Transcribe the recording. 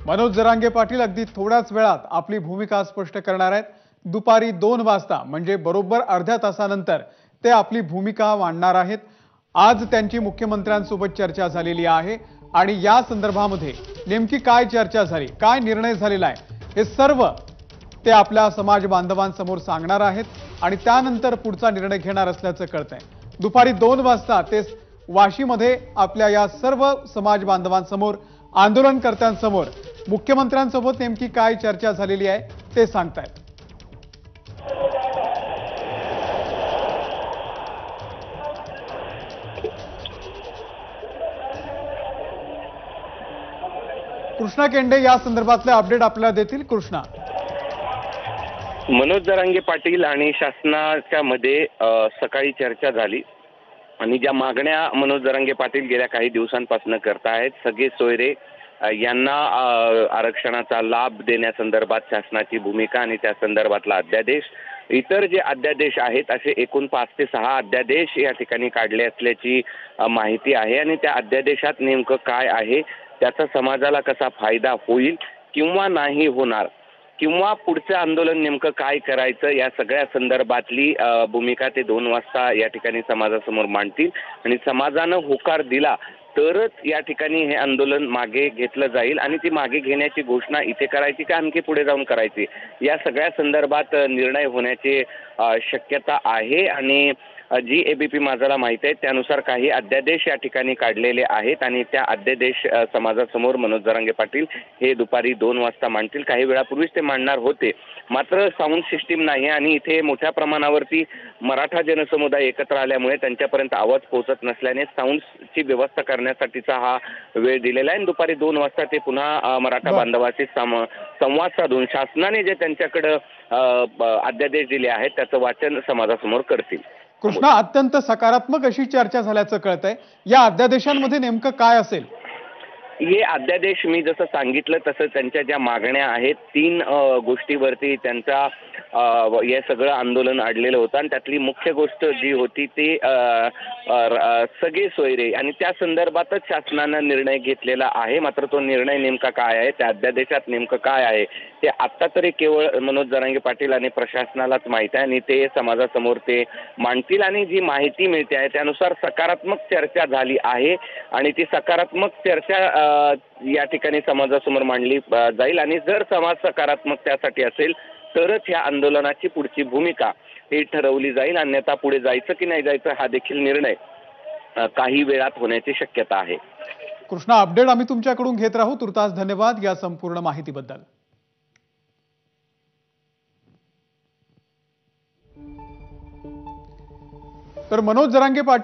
मनोज जरांगे पाटील अगदी थोड्याच वेळात आपली भूमिका स्पष्ट करणार आहेत। दुपारी 2 वाजता म्हणजे बरोबर अर्ध्या तासानंतर ते आपली भूमिका मांडणार आहेत। आज त्यांची मुख्यमंत्र्यांसोबत चर्चा झालेली आहे आणि या संदर्भामध्ये नेमकी काय चर्चा झाली, काय निर्णय झालेला आहे, हे सर्व ते आपल्या समाज बांधवांसमोर सांगणार आहेत आणि त्यानंतर पुढचा निर्णय घेणार असल्याचं कळतंय। दुपारी 2 वाजता ते वाशीमध्ये आपल्या या सर्व समाज बांधवांसमोर, आंदोलनकर्त्यांसमोर मुख्यमंत्र्यांसोबत नेमकी काय चर्चा झालेली आहे ते सांगतायत। कृष्णा केंडे या संदर्भातले अपडेट आपल्याला देतील। कृष्णा, मनोज जरांगे पाटील आणि शासनाच्या मध्ये सकाळी चर्चा झाली आणि ज्या मागण्या मनोज जरांगे पाटील गेल्या काही दिवसांपासून करतायत, सगळे सोयरे यांना आरक्षणाचा लाभ देण्यासंदर्भात शासनाची भूमिका आणि त्या संदर्भातला अध्यादेश, इतर जे अध्यादेश आहेत असे एकूण 5 ते 6 अध्यादेश या ठिकाणी काढले असल्याची माहिती आहे आणि त्या अध्यादेशात नेमकं काय आहे, त्याचा समाजाला कसा फायदा होईल किंवा नाही होणार, किंवा पुढचं आंदोलन नेमकं काय करायचं, या सगळ्या संदर्भातली भूमिका ते 2 वाजता या ठिकाणी समाजासमोर मांडतील आणि समाजानं होकार दिला तरच या ठिकाणी हे आंदोलन मागे घेतलं जाईल आणि ती मागे घेण्याची घोषणा इथे करायची का आणखी पुढे जाऊन करायची, या सगळ्या संदर्भात निर्णय होण्याची शक्यता आहे। आणि जी एबीपी माझाला माहिती आहे त्यानुसार काही अध्यादेश या ठिकाणी काढलेले आहेत आणि त्या अध्यादेश समाजासमोर मनोज जरांगे पाटील हे दुपारी 2 वाजता मांडतील। काही वेळापूर्वीच ते मांडणार होते, मात्र साऊंड सिस्टीम नाही आणि इथे मोठ्या प्रमाणावरती मराठा जनसमुदाय एकत्र आल्यामुळे त्यांच्यापर्यंत आवाज पोहोचत नसल्याने साऊंडची व्यवस्था करण्यासाठीचा हा वेळ दिलेला आहे। दुपारी 2 वाजता ते पुन्हा मराठा बांधवाशी संवाद साधून शासनाने जे त्यांच्याकडे अध्यादेश दिले आहेत त्याचं वाचन समाजासमोर करतील। कृष्णा, अत्यंत सकारात्मक अशी चर्चा झाल्याचं कळतंय। या अध्यादेशांमध्ये नेमकं काय असेल? हे अध्यादेश मी जसं सांगितलं तसं त्यांच्या ज्या मागण्या आहेत 3 गोष्टीवरती त्यांचा हे सगळं आंदोलन अडलेलं होतं आणि त्यातली मुख्य गोष्ट जी होती ती सगळे सोयरे आणि त्या संदर्भातच शासनानं निर्णय घेतलेला आहे। मात्र तो निर्णय नेमका काय आहे, त्या अध्यादेशात नेमकं काय आहे ते आत्ता तरी केवळ मनोज जरांगे पाटील आणि प्रशासनालाच माहिती आहे आणि ते समाजासमोर ते मांडतील आणि जी माहिती मिळते आहे त्यानुसार सकारात्मक चर्चा झाली आहे आणि ती सकारात्मक चर्चा या ठिकाणी समाजासमोर मांडली जाईल आणि जर समाज सकारात्मक त्यासाठी असेल तरच या आंदोलनाची पुढची भूमिका ही ठरवली जाईल, अन्यथा पुढे जायचं की नाही जायचं हा देखील निर्णय काही वेळात होण्याची शक्यता आहे। कृष्णा, अपडेट आम्ही तुमच्याकडून घेत राहू। तुर्तास धन्यवाद या संपूर्ण माहितीबद्दल। तर मनोज जरांगे पाटील